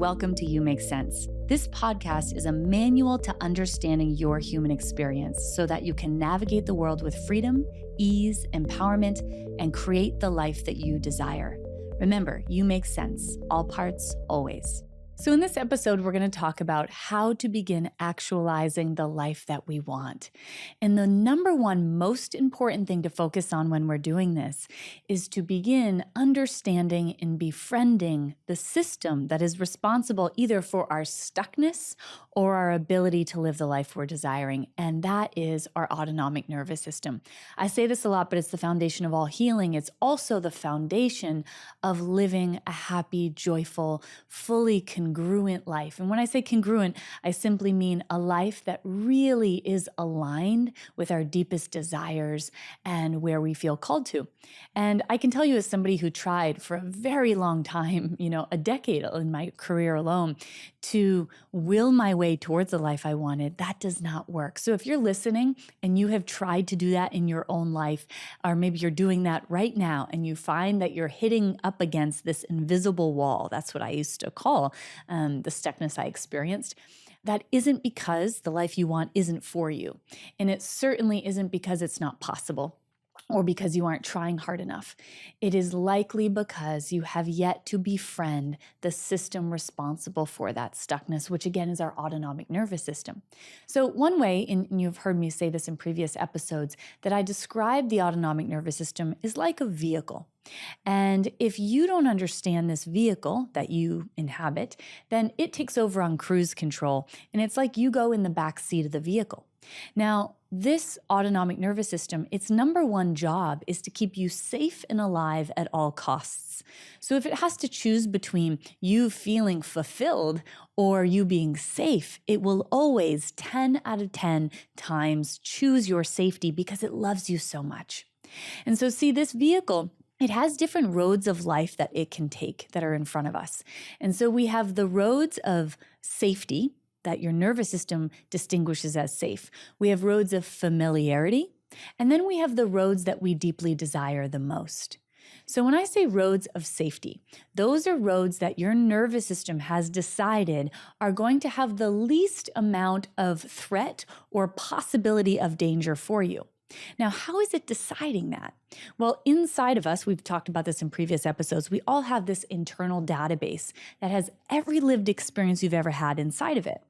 welcome to You Make Sense. This podcast is a manual to understanding your human experience so that you can navigate the world with freedom, ease, empowerment, and create the life that you desire. Remember, you make sense, all parts, always. So in this episode, we're going to talk about how to begin actualizing the life that we want. And the number one most important thing to focus on when we're doing this is to begin understanding and befriending the system that is responsible either for our stuckness or our ability to live the life we're desiring. And that is our autonomic nervous system. I say this a lot, but it's the foundation of all healing. It's also the foundation of living a happy, joyful, fully congruent life. And when I say congruent, I simply mean a life that really is aligned with our deepest desires and where we feel called to. And I can tell you as somebody who tried for a very long time, a decade in my career alone, to will my way towards the life I wanted, that does not work. So if you're listening and you have tried to do that in your own life, or maybe you're doing that right now and you find that you're hitting up against this invisible wall, that's what I used to call the stuckness I experienced, that isn't because the life you want isn't for you. And it certainly isn't because it's not possible or because you aren't trying hard enough. It is likely because you have yet to befriend the system responsible for that stuckness, which again is our autonomic nervous system. So one way, and you've heard me say this in previous episodes, that I describe the autonomic nervous system is like a vehicle. And if you don't understand this vehicle that you inhabit, then it takes over on cruise control. And it's like you go in the back seat of the vehicle. Now, this autonomic nervous system, its number one job is to keep you safe and alive at all costs. So if it has to choose between you feeling fulfilled or you being safe, it will always 10 out of 10 times choose your safety because it loves you so much. And so see, this vehicle, it has different roads of life that it can take that are in front of us. And so we have the roads of safety that your nervous system distinguishes as safe. We have roads of familiarity, and then we have the roads that we deeply desire the most. So when I say roads of safety, those are roads that your nervous system has decided are going to have the least amount of threat or possibility of danger for you. Now, how is it deciding that? Well, inside of us, we've talked about this in previous episodes, we all have this internal database that has every lived experience you've ever had inside of it.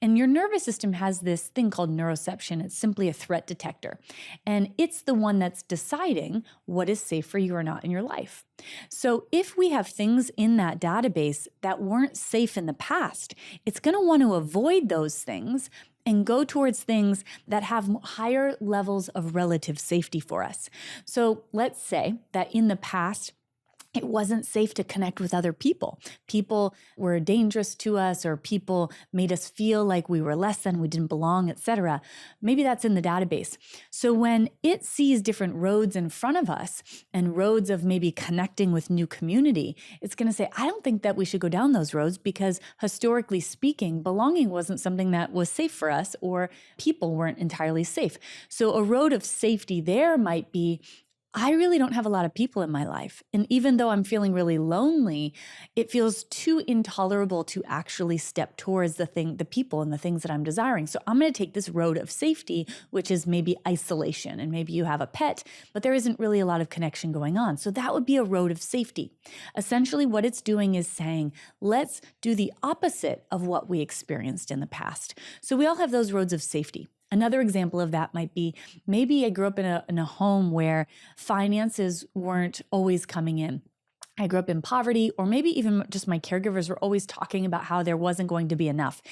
And your nervous system has this thing called neuroception. It's simply a threat detector. And it's the one that's deciding what is safe for you or not in your life. So if we have things in that database that weren't safe in the past, it's going to want to avoid those things and go towards things that have higher levels of relative safety for us. So let's say that in the past, it wasn't safe to connect with other people. People were dangerous to us, or people made us feel like we were less than, we didn't belong, etc. Maybe that's in the database. So when it sees different roads in front of us and roads of maybe connecting with new community, it's going to say, I don't think that we should go down those roads because historically speaking, belonging wasn't something that was safe for us, or people weren't entirely safe. So a road of safety there might be, I really don't have a lot of people in my life. And even though I'm feeling really lonely, it feels too intolerable to actually step towards the people and the things that I'm desiring. So I'm going to take this road of safety, which is maybe isolation. And maybe you have a pet, but there isn't really a lot of connection going on. So that would be a road of safety. Essentially, what it's doing is saying, let's do the opposite of what we experienced in the past. So we all have those roads of safety. Another example of that might be, maybe I grew up in a home where finances weren't always coming in. I grew up in poverty, or maybe even just my caregivers were always talking about how there wasn't going to be enough.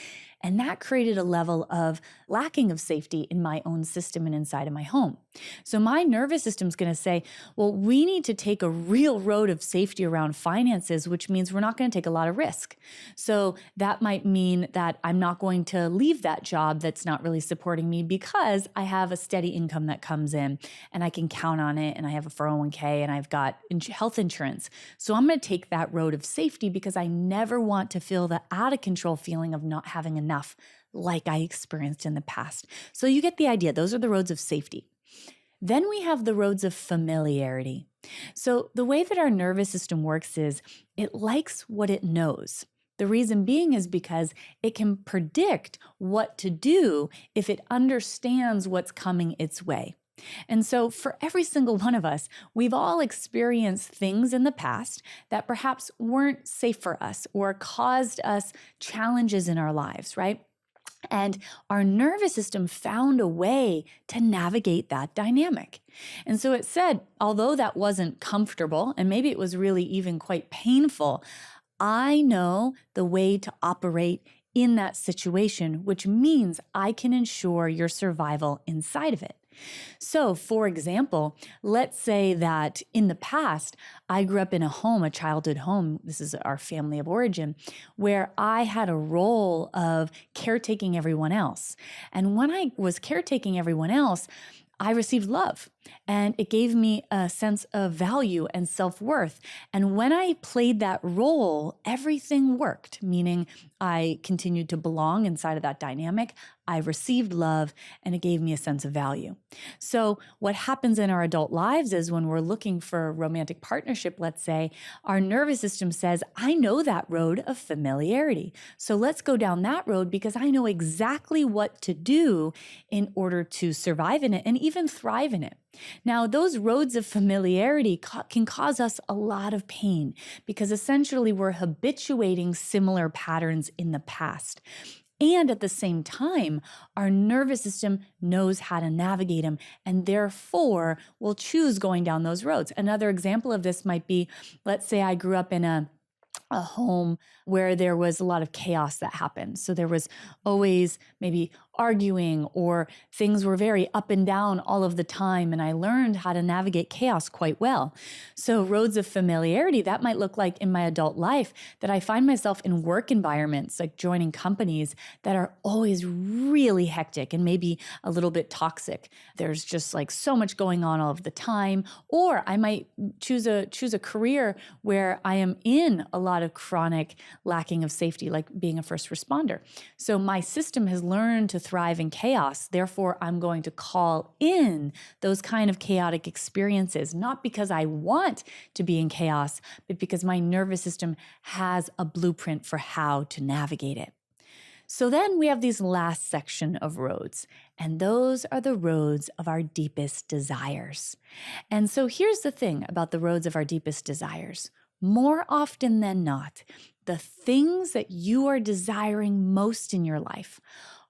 And that created a level of lacking of safety in my own system and inside of my home. So my nervous system is going to say, well, we need to take a real road of safety around finances, which means we're not going to take a lot of risk. So that might mean that I'm not going to leave that job that's not really supporting me because I have a steady income that comes in and I can count on it, and I have a 401k and I've got health insurance. So I'm going to take that road of safety because I never want to feel the out of control feeling of not having enough like I experienced in the past. So you get the idea. Those are the roads of safety. Then we have the roads of familiarity. So the way that our nervous system works is it likes what it knows. The reason being is because it can predict what to do if it understands what's coming its way. And so for every single one of us, we've all experienced things in the past that perhaps weren't safe for us or caused us challenges in our lives, right? And our nervous system found a way to navigate that dynamic. And so it said, although that wasn't comfortable, and maybe it was really even quite painful, I know the way to operate in that situation, which means I can ensure your survival inside of it. So, for example, let's say that in the past, I grew up in a home, a childhood home, this is our family of origin, where I had a role of caretaking everyone else. And when I was caretaking everyone else, I received love, and it gave me a sense of value and self-worth. And when I played that role, everything worked, meaning I continued to belong inside of that dynamic. I received love, and it gave me a sense of value. So what happens in our adult lives is when we're looking for a romantic partnership, let's say, our nervous system says, I know that road of familiarity. So let's go down that road because I know exactly what to do in order to survive in it and even thrive in it. Now, those roads of familiarity can cause us a lot of pain because essentially we're habituating similar patterns in the past. And at the same time, our nervous system knows how to navigate them and therefore will choose going down those roads. Another example of this might be, let's say I grew up in a home where there was a lot of chaos that happened. So there was always maybe arguing or things were very up and down all of the time. And I learned how to navigate chaos quite well. So roads of familiarity, that might look like in my adult life that I find myself in work environments, like joining companies that are always really hectic and maybe a little bit toxic. There's just like so much going on all of the time. Or I might choose a career where I am in a lot of chronic lacking of safety, like being a first responder. So my system has learned to thrive in chaos. Therefore, I'm going to call in those kind of chaotic experiences, not because I want to be in chaos, but because my nervous system has a blueprint for how to navigate it. So then we have these last section of roads, and those are the roads of our deepest desires. And so here's the thing about the roads of our deepest desires. More often than not, the things that you are desiring most in your life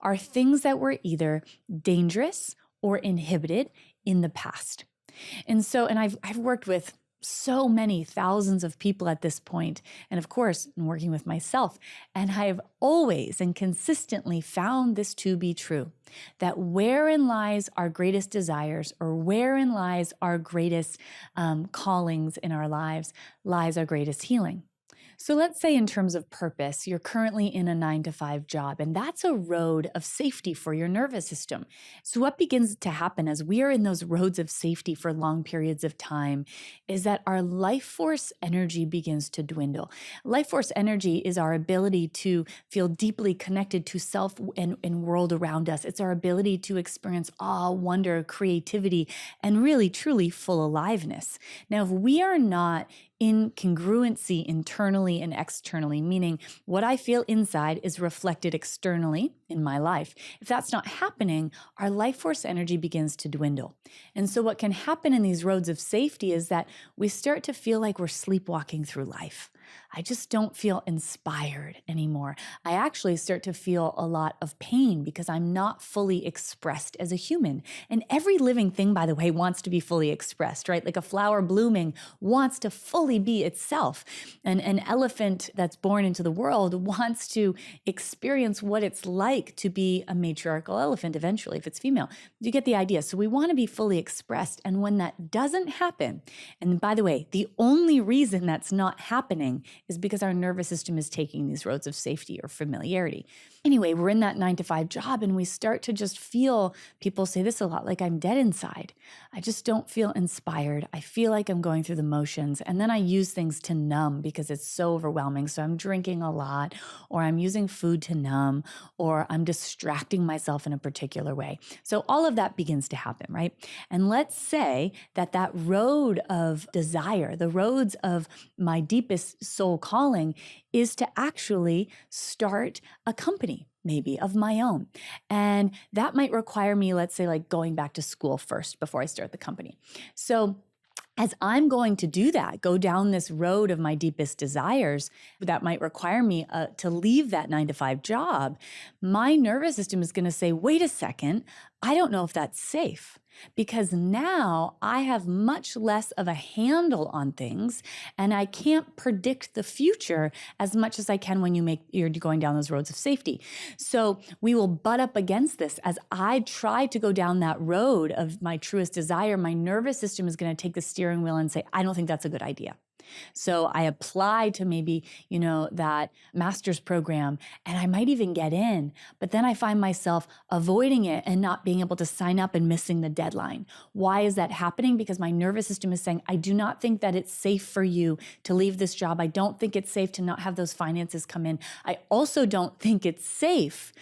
are things that were either dangerous or inhibited in the past. And I've worked with so many thousands of people at this point, and of course, I'm working with myself, and I've always and consistently found this to be true, that wherein lies our greatest desires or wherein lies our greatest callings in our lives, lies our greatest healing. So let's say in terms of purpose, you're currently in a 9-to-5 job, and that's a road of safety for your nervous system. So what begins to happen as we are in those roads of safety for long periods of time is that our life force energy begins to dwindle. Life force energy is our ability to feel deeply connected to self and world around us. It's our ability to experience awe, wonder, creativity, and really, truly full aliveness. Now, if we are not in congruency internally and externally, meaning what I feel inside is reflected externally in my life. If that's not happening, our life force energy begins to dwindle. And so what can happen in these roads of safety is that we start to feel like we're sleepwalking through life. I just don't feel inspired anymore. I actually start to feel a lot of pain because I'm not fully expressed as a human. And every living thing, by the way, wants to be fully expressed, right? Like a flower blooming wants to fully be itself. And an elephant that's born into the world wants to experience what it's like to be a matriarchal elephant eventually, if it's female. You get the idea. So we want to be fully expressed. And when that doesn't happen, and by the way, the only reason that's not happening is because our nervous system is taking these roads of safety or familiarity. Anyway, we're in that 9-to-5 job and we start to just feel, people say this a lot, like I'm dead inside. I just don't feel inspired. I feel like I'm going through the motions. And then I use things to numb because it's so overwhelming. So I'm drinking a lot, or I'm using food to numb, or I'm distracting myself in a particular way. So all of that begins to happen, right? And let's say that road of desire, the roads of my deepest soul soul calling is to actually start a company, maybe of my own. And that might require me, let's say, like going back to school first before I start the company. So as I'm going to do that, go down this road of my deepest desires, that might require me to leave that 9-to-5 job, my nervous system is going to say, wait a second, I don't know if that's safe. Because now I have much less of a handle on things and I can't predict the future as much as I can when you're going down those roads of safety. So we will butt up against this. As I try to go down that road of my truest desire, my nervous system is going to take the steering wheel and say, I don't think that's a good idea. So I apply to maybe, that master's program and I might even get in, but then I find myself avoiding it and not being able to sign up and missing the deadline. Why is that happening? Because my nervous system is saying, I do not think that it's safe for you to leave this job. I don't think it's safe to not have those finances come in. I also don't think it's safe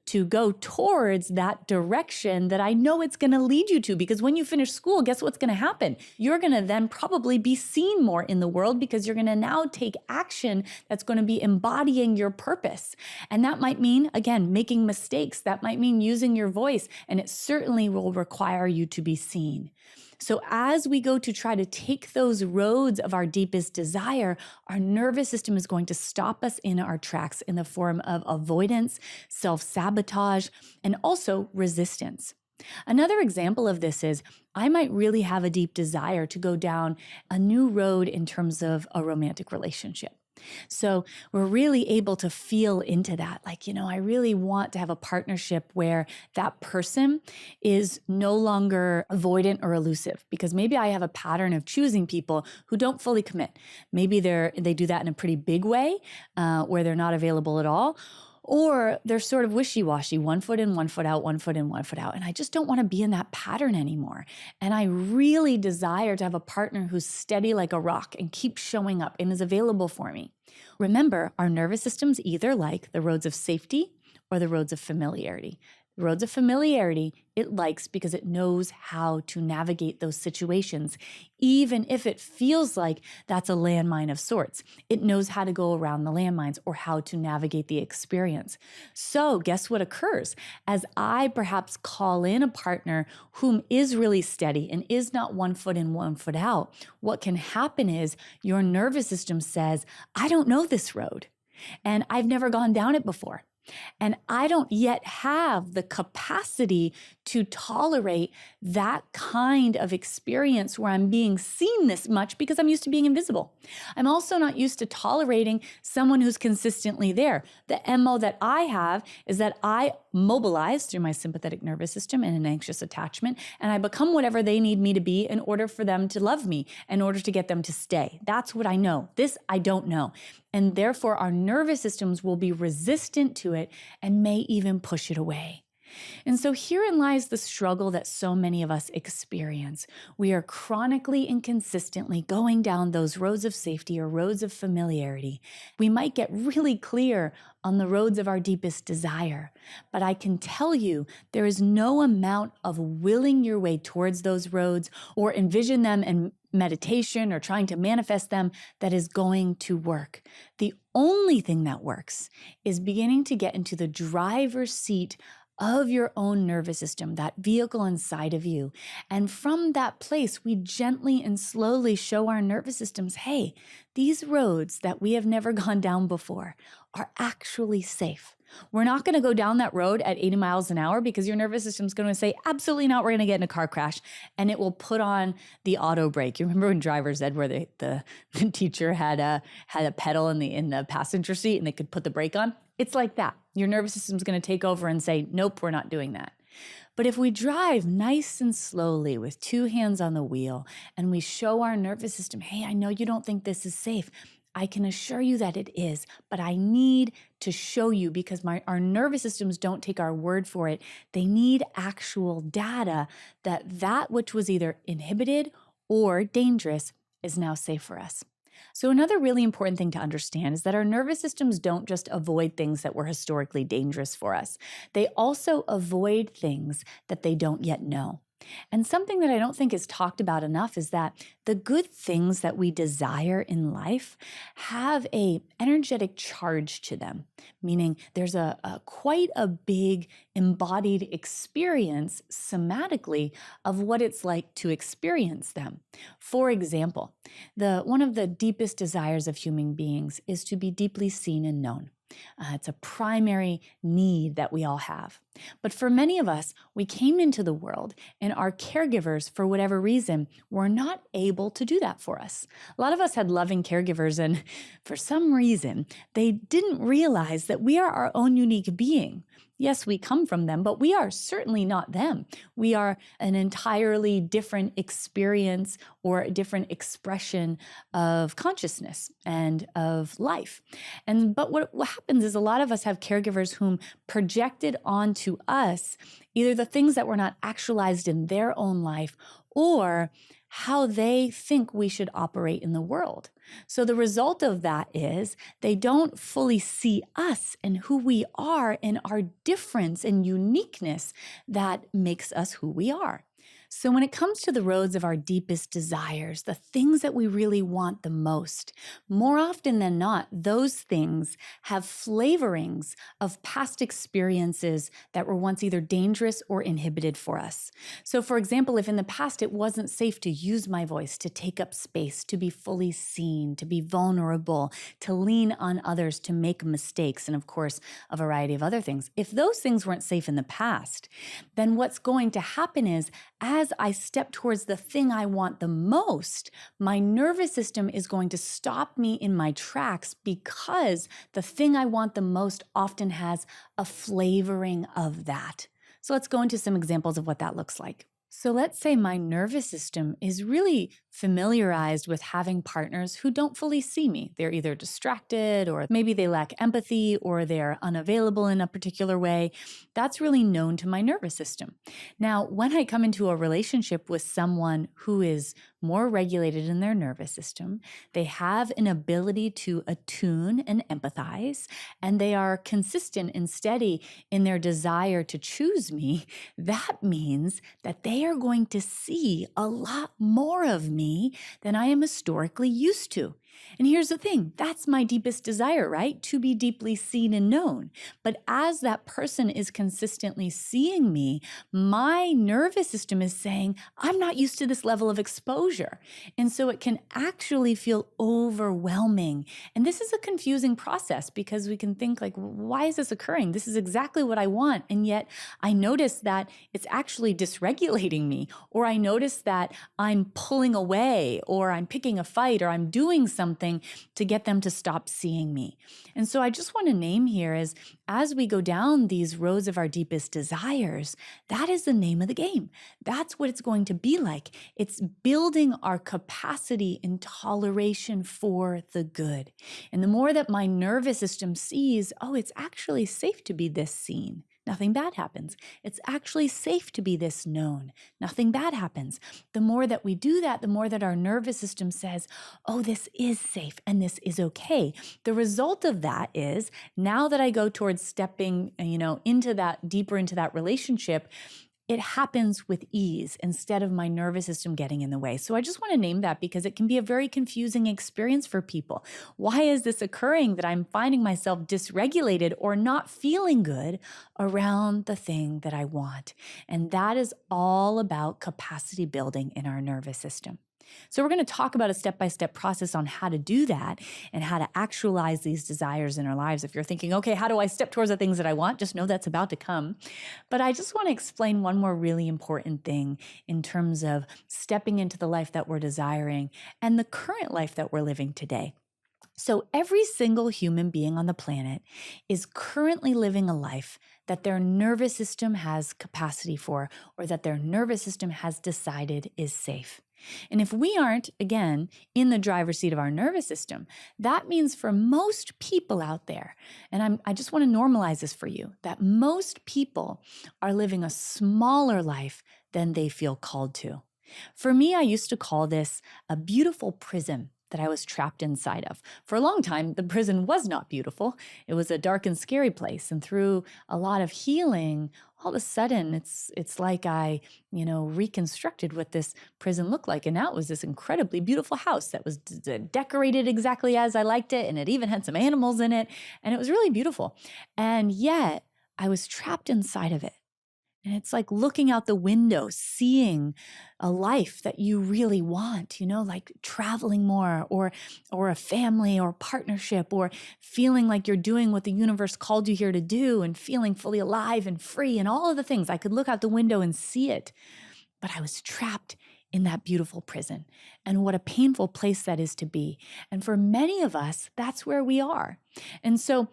to go towards that direction that I know it's going to lead you to. Because when you finish school, guess what's going to happen? You're going to then probably be seen more in the world because you're going to now take action that's going to be embodying your purpose. And that might mean, again, making mistakes. That might mean using your voice. And it certainly will require you to be seen. So as we go to try to take those roads of our deepest desire, our nervous system is going to stop us in our tracks in the form of avoidance, self-sabotage, and also resistance. Another example of this is I might really have a deep desire to go down a new road in terms of a romantic relationship. So we're really able to feel into that. I really want to have a partnership where that person is no longer avoidant or elusive, because maybe I have a pattern of choosing people who don't fully commit. Maybe they do that in a pretty big way, where they're not available at all. Or they're sort of wishy-washy, 1 foot in, 1 foot out, 1 foot in, 1 foot out. And I just don't want to be in that pattern anymore. And I really desire to have a partner who's steady like a rock and keeps showing up and is available for me. Remember, our nervous system's either like the roads of safety or the roads of familiarity. The roads of familiarity it likes because it knows how to navigate those situations, even if it feels like that's a landmine of sorts. It knows how to go around the landmines or how to navigate the experience. So guess what occurs? As I perhaps call in a partner whom is really steady and is not 1 foot in, 1 foot out, what can happen is your nervous system says, I don't know this road and I've never gone down it before. And I don't yet have the capacity to tolerate that kind of experience where I'm being seen this much because I'm used to being invisible. I'm also not used to tolerating someone who's consistently there. The MO that I have is that I mobilize through my sympathetic nervous system and an anxious attachment, and I become whatever they need me to be in order for them to love me, in order to get them to stay. That's what I know. This I don't know. And therefore, our nervous systems will be resistant to it and may even push it away. And so herein lies the struggle that so many of us experience. We are chronically and consistently going down those roads of safety or roads of familiarity. We might get really clear on the roads of our deepest desire, but I can tell you there is no amount of willing your way towards those roads or envision them in meditation or trying to manifest them that is going to work. The only thing that works is beginning to get into the driver's seat of your own nervous system, that vehicle inside of you. And from that place, we gently and slowly show our nervous systems, hey, these roads that we have never gone down before are actually safe. We're not going to go down that road at 80 miles an hour because your nervous system's going to say, absolutely not, we're going to get in a car crash. And it will put on the auto brake. You remember when Driver's Ed, where the teacher had a pedal in the passenger seat and they could put the brake on? It's like that. Your nervous system's going to take over and say, nope, we're not doing that. But if we drive nice and slowly with 2 hands on the wheel and we show our nervous system, hey, I know you don't think this is safe. I can assure you that it is, but I need to show you because our nervous systems don't take our word for it. They need actual data that which was either inhibited or dangerous is now safe for us. So another really important thing to understand is that our nervous systems don't just avoid things that were historically dangerous for us. They also avoid things that they don't yet know. And something that I don't think is talked about enough is that the good things that we desire in life have a energetic charge to them, meaning there's a quite a big embodied experience somatically of what it's like to experience them. For example, one of the deepest desires of human beings is to be deeply seen and known. It's a primary need that we all have. But for many of us, we came into the world and our caregivers, for whatever reason, were not able to do that for us. A lot of us had loving caregivers, and for some reason, they didn't realize that we are our own unique being. Yes, we come from them, but we are certainly not them. We are an entirely different experience or a different expression of consciousness and of life. But what happens is a lot of us have caregivers whom projected onto us either the things that were not actualized in their own life or how they think we should operate in the world. So the result of that is they don't fully see us and who we are and our difference and uniqueness that makes us who we are. So when it comes to the roads of our deepest desires, the things that we really want the most, more often than not, those things have flavorings of past experiences that were once either dangerous or inhibited for us. So for example, if in the past it wasn't safe to use my voice, to take up space, to be fully seen, to be vulnerable, to lean on others, to make mistakes, and of course, a variety of other things, if those things weren't safe in the past, then what's going to happen is as I step towards the thing I want the most, my nervous system is going to stop me in my tracks because the thing I want the most often has a flavoring of that. So let's go into some examples of what that looks like. So let's say my nervous system is really familiarized with having partners who don't fully see me. They're either distracted or maybe they lack empathy or they're unavailable in a particular way. That's really known to my nervous system. Now, when I come into a relationship with someone who is more regulated in their nervous system, they have an ability to attune and empathize, and they are consistent and steady in their desire to choose me, that means that they are going to see a lot more of me than I am historically used to. And here's the thing, that's my deepest desire, right? To be deeply seen and known. But as that person is consistently seeing me, my nervous system is saying, I'm not used to this level of exposure. And so it can actually feel overwhelming. And this is a confusing process because we can think like, why is this occurring? This is exactly what I want. And yet I notice that it's actually dysregulating me, or I notice that I'm pulling away, or I'm picking a fight, or I'm doing something to get them to stop seeing me. And so I just want to name here is as we go down these roads of our deepest desires, that is the name of the game. That's what it's going to be like. It's building our capacity and toleration for the good. And the more that my nervous system sees, oh, it's actually safe to be this seen. Nothing bad happens. It's actually safe to be this known. Nothing bad happens. The more that we do that, the more that our nervous system says, oh, this is safe and this is okay. The result of that is now that I go towards stepping, into that, deeper into that relationship, it happens with ease instead of my nervous system getting in the way. So I just want to name that because it can be a very confusing experience for people. Why is this occurring that I'm finding myself dysregulated or not feeling good around the thing that I want? And that is all about capacity building in our nervous system. So we're going to talk about a step-by-step process on how to do that and how to actualize these desires in our lives. If you're thinking, okay, how do I step towards the things that I want? Just know that's about to come. But I just want to explain one more really important thing in terms of stepping into the life that we're desiring and the current life that we're living today. So every single human being on the planet is currently living a life that their nervous system has capacity for, or that their nervous system has decided is safe. And if we aren't, again, in the driver's seat of our nervous system, that means for most people out there, and I just want to normalize this for you, that most people are living a smaller life than they feel called to. For me, I used to call this a beautiful prism. that I was trapped inside of. For a long time, the prison was not beautiful. It was a dark and scary place. And through a lot of healing, all of a sudden it's like I, reconstructed what this prison looked like. And now it was this incredibly beautiful house that was decorated exactly as I liked it. And it even had some animals in it. And it was really beautiful. And yet I was trapped inside of it. And it's like looking out the window, seeing a life that you really want, like traveling more or a family or partnership, or feeling like you're doing what the universe called you here to do, and feeling fully alive and free and all of the things. I could look out the window and see it, but I was trapped in that beautiful prison. And what a painful place that is to be. And for many of us, that's where we are. And so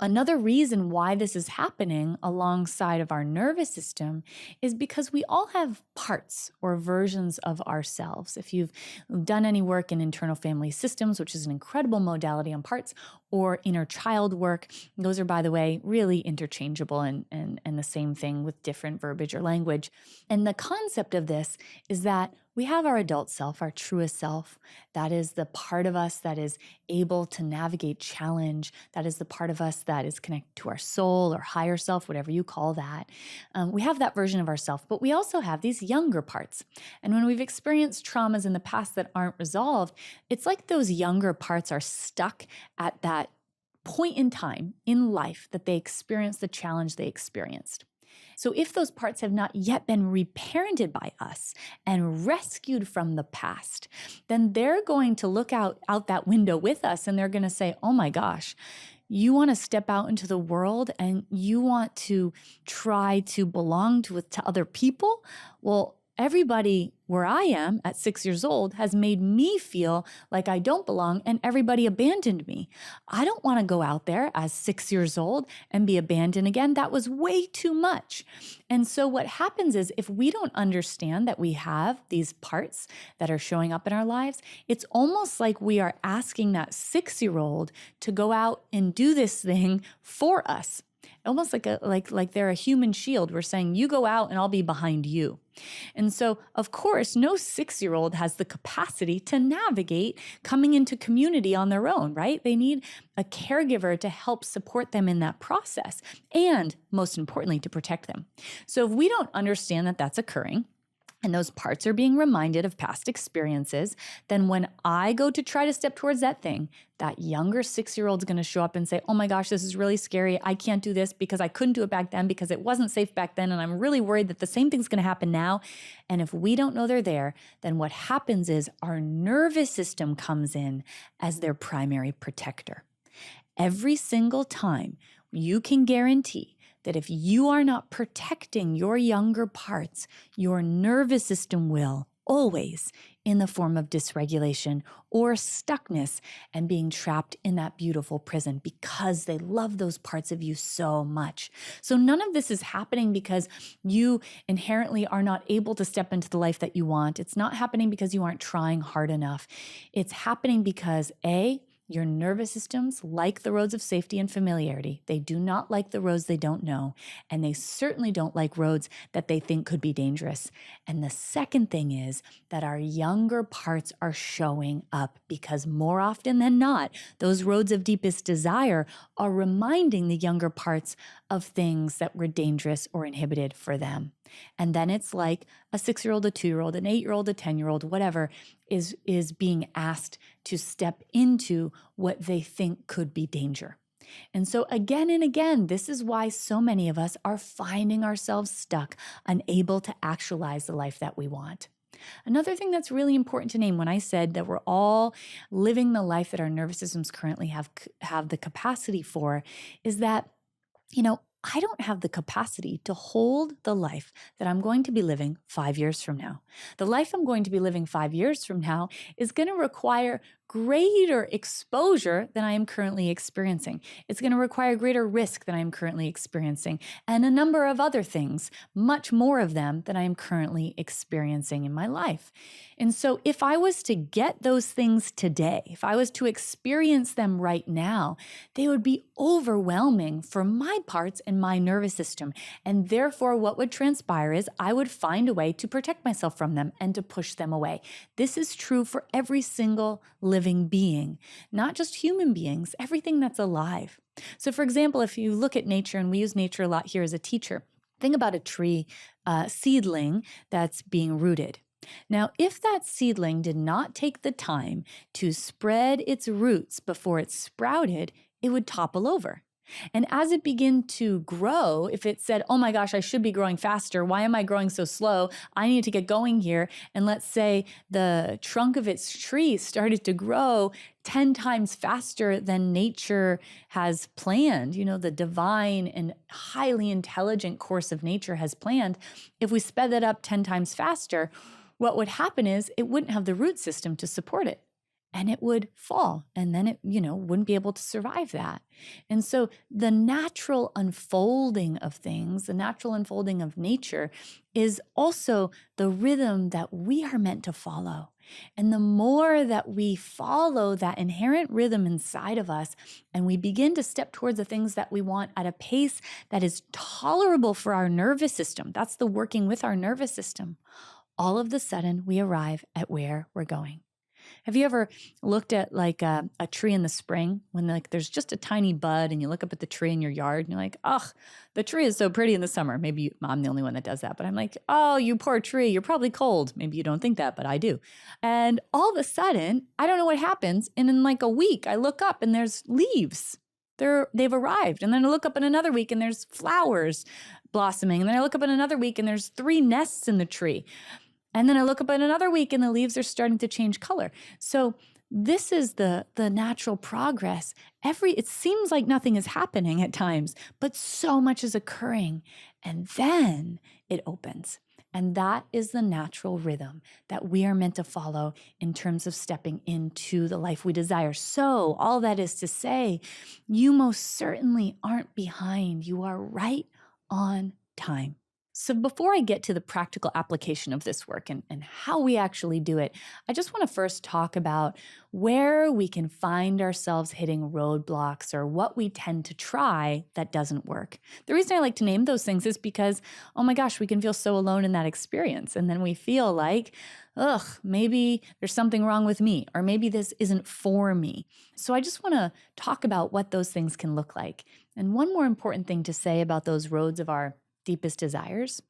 another reason why this is happening alongside of our nervous system is because we all have parts or versions of ourselves. If you've done any work in internal family systems, which is an incredible modality on parts, or inner child work, those are, by the way, really interchangeable and the same thing with different verbiage or language. And the concept of this is that we have our adult self, our truest self. That is the part of us that is able to navigate challenge. That is the part of us that is connected to our soul or higher self, whatever you call that. We have that version of ourself, but we also have these younger parts. And when we've experienced traumas in the past that aren't resolved, it's like those younger parts are stuck at that point in time in life that they experienced the challenge they experienced. So if those parts have not yet been reparented by us and rescued from the past, then they're going to look out that window with us, and they're going to say, oh my gosh, you want to step out into the world and you want to try to belong to other people? Well, everybody where I am at 6 years old has made me feel like I don't belong, and everybody abandoned me. I don't want to go out there as 6 years old and be abandoned again. That was way too much. And so what happens is, if we don't understand that we have these parts that are showing up in our lives, it's almost like we are asking that 6-year-old to go out and do this thing for us. Almost like they're a human shield. We're saying, you go out and I'll be behind you. And so, of course, no 6-year-old has the capacity to navigate coming into community on their own, right? They need a caregiver to help support them in that process, and most importantly, to protect them. So if we don't understand that that's occurring, and those parts are being reminded of past experiences, then when I go to try to step towards that thing, that younger 6-year-old's going to show up and say, oh my gosh, this is really scary. I can't do this because I couldn't do it back then because it wasn't safe back then. And I'm really worried that the same thing's going to happen now. And if we don't know they're there, then what happens is our nervous system comes in as their primary protector. Every single time, you can guarantee that if you are not protecting your younger parts, your nervous system will always, in the form of dysregulation or stuckness and being trapped in that beautiful prison, because they love those parts of you so much. So none of this is happening because you inherently are not able to step into the life that you want. It's not happening because you aren't trying hard enough. It's happening because your nervous systems like the roads of safety and familiarity. They do not like the roads they don't know, and they certainly don't like roads that they think could be dangerous. And the second thing is that our younger parts are showing up because more often than not, those roads of deepest desire are reminding the younger parts of things that were dangerous or inhibited for them. And then it's like a 6-year-old, a 2-year-old, an 8-year-old, a 10-year-old, whatever, is being asked to step into what they think could be danger. And so again and again, this is why so many of us are finding ourselves stuck, unable to actualize the life that we want. Another thing that's really important to name when I said that we're all living the life that our nervous systems currently have the capacity for is that, I don't have the capacity to hold the life that I'm going to be living 5 years from now. The life I'm going to be living 5 years from now is going to require greater exposure than I am currently experiencing. It's going to require greater risk than I am currently experiencing, and a number of other things, much more of them than I am currently experiencing in my life. And so if I was to get those things today, if I was to experience them right now, they would be overwhelming for my parts and my nervous system. And therefore, what would transpire is I would find a way to protect myself from them and to push them away. This is true for every single living being, not just human beings, everything that's alive. So for example, if you look at nature, and we use nature a lot here as a teacher, think about a tree seedling that's being rooted. Now, if that seedling did not take the time to spread its roots before it sprouted, it would topple over. And as it began to grow, if it said, oh my gosh, I should be growing faster. Why am I growing so slow? I need to get going here. And let's say the trunk of its tree started to grow 10 times faster than nature has planned. You know, the divine and highly intelligent course of nature has planned. If we sped that up 10 times faster, what would happen is it wouldn't have the root system to support it. And it would fall, and then it, wouldn't be able to survive that. And so the natural unfolding of things, the natural unfolding of nature is also the rhythm that we are meant to follow. And the more that we follow that inherent rhythm inside of us, and we begin to step towards the things that we want at a pace that is tolerable for our nervous system, that's the working with our nervous system, all of a sudden we arrive at where we're going. Have you ever looked at like a tree in the spring when like there's just a tiny bud and you look up at the tree in your yard and you're like, oh, the tree is so pretty in the summer. Maybe I'm the only one that does that, but I'm like, oh, you poor tree, you're probably cold. Maybe you don't think that, but I do. And all of a sudden, I don't know what happens. And in like a week, I look up and there's leaves. They've arrived. And then I look up in another week and there's flowers blossoming. And then I look up in another week and there's 3 nests in the tree. And then I look up in another week and the leaves are starting to change color. So this is the natural progress. It seems like nothing is happening at times, but so much is occurring. And then it opens. And that is the natural rhythm that we are meant to follow in terms of stepping into the life we desire. So all that is to say, you most certainly aren't behind. You are right on time. So before I get to the practical application of this work and how we actually do it, I just want to first talk about where we can find ourselves hitting roadblocks or what we tend to try that doesn't work. The reason I like to name those things is because, oh my gosh, we can feel so alone in that experience. And then we feel like, maybe there's something wrong with me, or maybe this isn't for me. So I just want to talk about what those things can look like. And one more important thing to say about those roads of our deepest desires,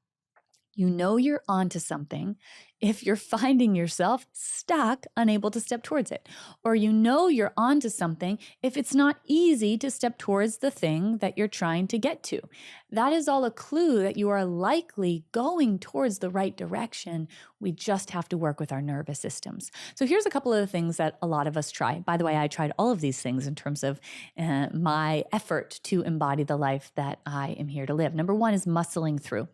you know you're onto something if you're finding yourself stuck, unable to step towards it. Or you know you're onto something if it's not easy to step towards the thing that you're trying to get to. That is all a clue that you are likely going towards the right direction. We just have to work with our nervous systems. So here's a couple of the things that a lot of us try. By the way, I tried all of these things in terms of my effort to embody the life that I am here to live. Number one is muscling through.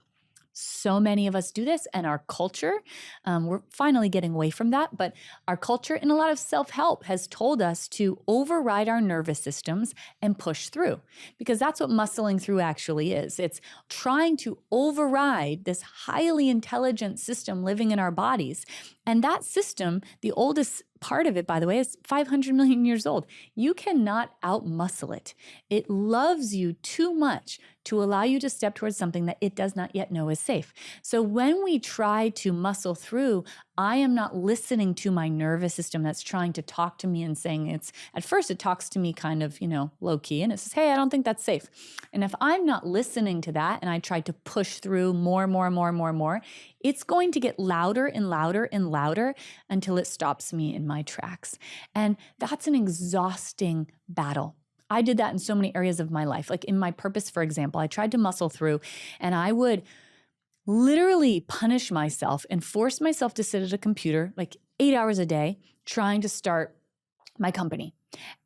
So many of us do this, and our culture, we're finally getting away from that, but our culture and a lot of self-help has told us to override our nervous systems and push through, because that's what muscling through actually is. It's trying to override this highly intelligent system living in our bodies. And that system, the oldest part of it, by the way, is 500 million years old. You cannot out-muscle it. It loves you too much to allow you to step towards something that it does not yet know is safe. So when we try to muscle through, I am not listening to my nervous system that's trying to talk to me and saying at first it talks to me kind of, low key, and it says, hey, I don't think that's safe. And if I'm not listening to that and I try to push through more, it's going to get louder and louder and louder until it stops me in my tracks. And that's an exhausting battle. I did that in so many areas of my life. Like in my purpose, for example, I tried to muscle through, and I would literally punish myself and force myself to sit at a computer like 8 hours a day trying to start my company.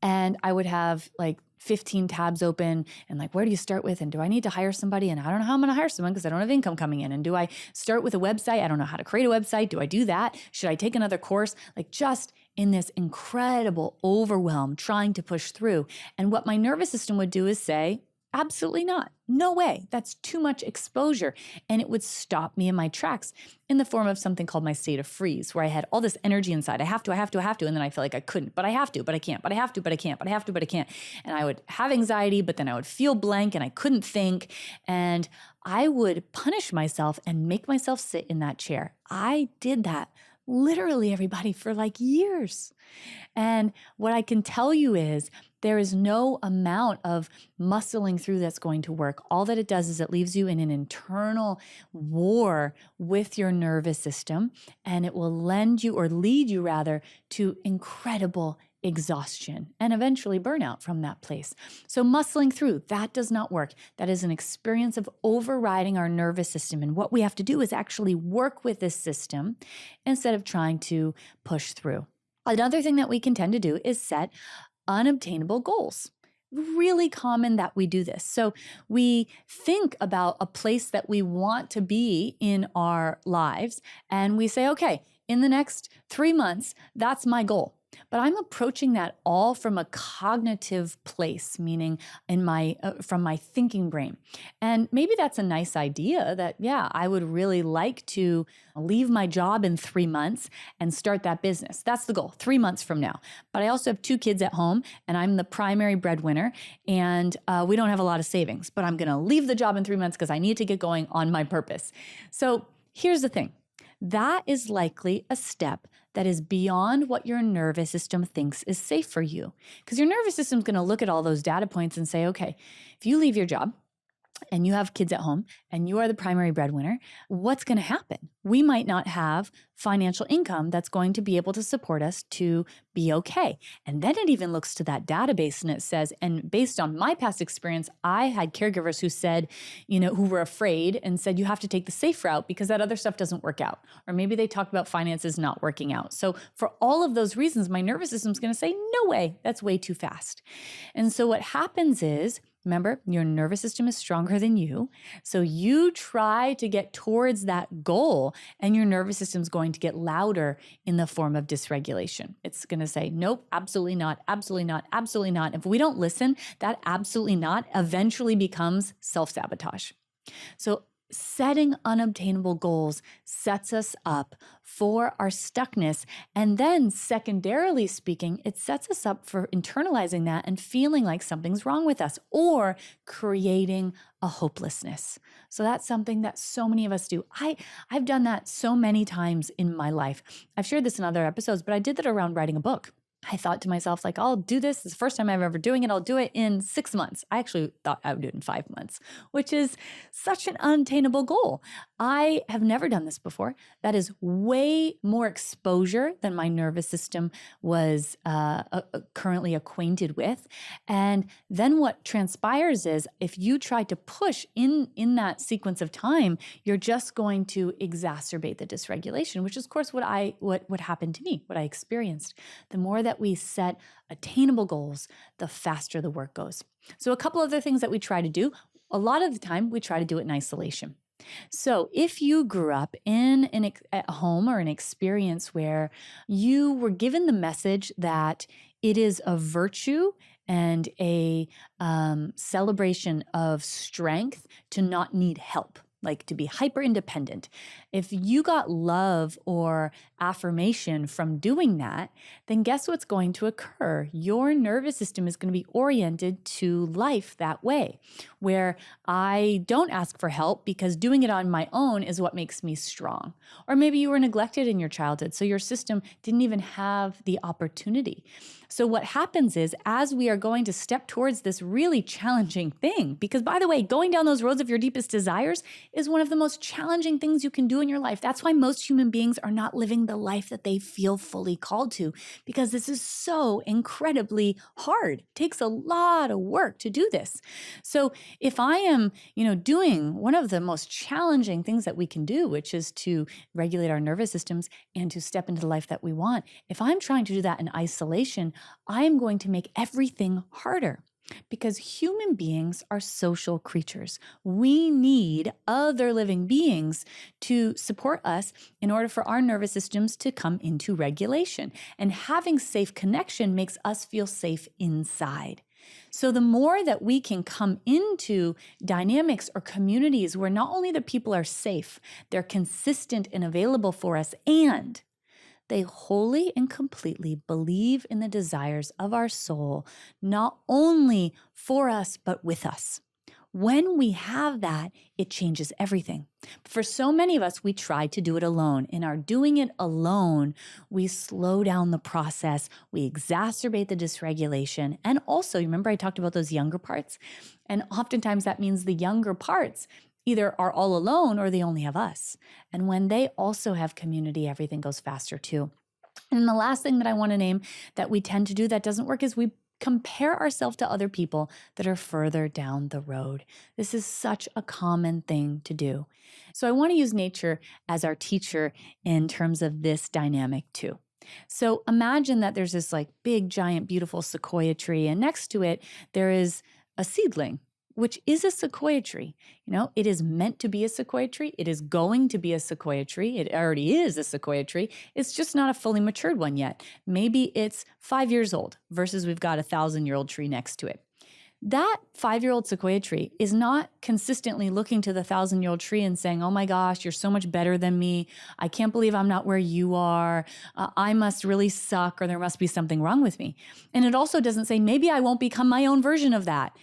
And I would have like 15 tabs open and like, where do you start with? And do I need to hire somebody? And I don't know how I'm going to hire someone because I don't have income coming in. And do I start with a website? I don't know how to create a website. Do I do that? Should I take another course? Like just in this incredible overwhelm trying to push through. And what my nervous system would do is say, absolutely not. No way. That's too much exposure. And it would stop me in my tracks in the form of something called my state of freeze, where I had all this energy inside. I have to. And then I feel like I couldn't, but I have to, but I can't, but I have to, but I can't, but I have to, but I can't. And I would have anxiety, but then I would feel blank and I couldn't think. And I would punish myself and make myself sit in that chair. I did that literally everybody for like years. And what I can tell you is there is no amount of muscling through that's going to work. All that it does is it leaves you in an internal war with your nervous system, and it will lead you rather to incredible exhaustion and eventually burnout from that place. So muscling through, that does not work. That is an experience of overriding our nervous system. And what we have to do is actually work with this system instead of trying to push through. Another thing that we can tend to do is set unobtainable goals. Really common that we do this. So we think about a place that we want to be in our lives, and we say, okay, in the next 3 months, that's my goal. But I'm approaching that all from a cognitive place, meaning from my thinking brain. And maybe that's a nice idea that, yeah, I would really like to leave my job in 3 months and start that business. That's the goal, 3 months from now. But I also have 2 kids at home, and I'm the primary breadwinner, and we don't have a lot of savings. But I'm going to leave the job in 3 months because I need to get going on my purpose. So here's the thing. That is likely a step that is beyond what your nervous system thinks is safe for you. Because your nervous system is going to look at all those data points and say, okay, if you leave your job and you have kids at home and you are the primary breadwinner, what's going to happen? We might not have financial income that's going to be able to support us to be okay. And then it even looks to that database and it says, and based on my past experience, I had caregivers who said, who were afraid and said, you have to take the safe route because that other stuff doesn't work out. Or maybe they talked about finances not working out. So for all of those reasons, my nervous system's going to say, no way, that's way too fast. And so what happens is, remember, your nervous system is stronger than you. So you try to get towards that goal and your nervous system is going to get louder in the form of dysregulation. It's going to say, nope, absolutely not, absolutely not, absolutely not. If we don't listen, that absolutely not eventually becomes self-sabotage. So setting unobtainable goals sets us up for our stuckness. And then secondarily speaking, it sets us up for internalizing that and feeling like something's wrong with us or creating a hopelessness. So that's something that so many of us do. I've done that so many times in my life. I've shared this in other episodes, but I did that around writing a book. I thought to myself, like, I'll do this. It's the first time I'm ever doing it. I'll do it in 6 months. I actually thought I would do it in 5 months, which is such an unattainable goal. I have never done this before. That is way more exposure than my nervous system was currently acquainted with. And then what transpires is if you try to push in that sequence of time, you're just going to exacerbate the dysregulation, which is, of course, what happened to me, what I experienced. The more that we set attainable goals, the faster the work goes. So a couple other things that we try to do, a lot of the time we try to do it in isolation. So if you grew up in a home or an experience where you were given the message that it is a virtue and a celebration of strength to not need help, like to be hyper independent. If you got love or affirmation from doing that, then guess what's going to occur? Your nervous system is going to be oriented to life that way, where I don't ask for help because doing it on my own is what makes me strong. Or maybe you were neglected in your childhood, so your system didn't even have the opportunity. So what happens is, as we are going to step towards this really challenging thing, because by the way, going down those roads of your deepest desires is one of the most challenging things you can do in your life. That's why most human beings are not living the life that they feel fully called to, because this is so incredibly hard. It takes a lot of work to do this. So if I am, doing one of the most challenging things that we can do, which is to regulate our nervous systems and to step into the life that we want, if I'm trying to do that in isolation, I am going to make everything harder. Because human beings are social creatures. We need other living beings to support us in order for our nervous systems to come into regulation. And having safe connection makes us feel safe inside. So the more that we can come into dynamics or communities where not only the people are safe, they're consistent and available for us, and they wholly and completely believe in the desires of our soul, not only for us, but with us. When we have that, it changes everything. For so many of us, we try to do it alone. In our doing it alone, we slow down the process, we exacerbate the dysregulation. And also, remember I talked about those younger parts? And oftentimes that means the younger parts either are all alone or they only have us. And when they also have community, everything goes faster too. And the last thing that I want to name that we tend to do that doesn't work is we compare ourselves to other people that are further down the road. This is such a common thing to do. So I want to use nature as our teacher in terms of this dynamic too. So imagine that there's this like big, giant, beautiful sequoia tree, and next to it, there is a seedling, which is a sequoia tree. It is meant to be a sequoia tree. It is going to be a sequoia tree. It already is a sequoia tree. It's just not a fully matured one yet. Maybe it's 5 years old versus we've got a 1,000-year-old tree next to it. That 5-year-old sequoia tree is not consistently looking to the 1,000-year-old tree and saying, oh my gosh, you're so much better than me. I can't believe I'm not where you are. I must really suck, or there must be something wrong with me. And it also doesn't say, maybe I won't become my own version of that.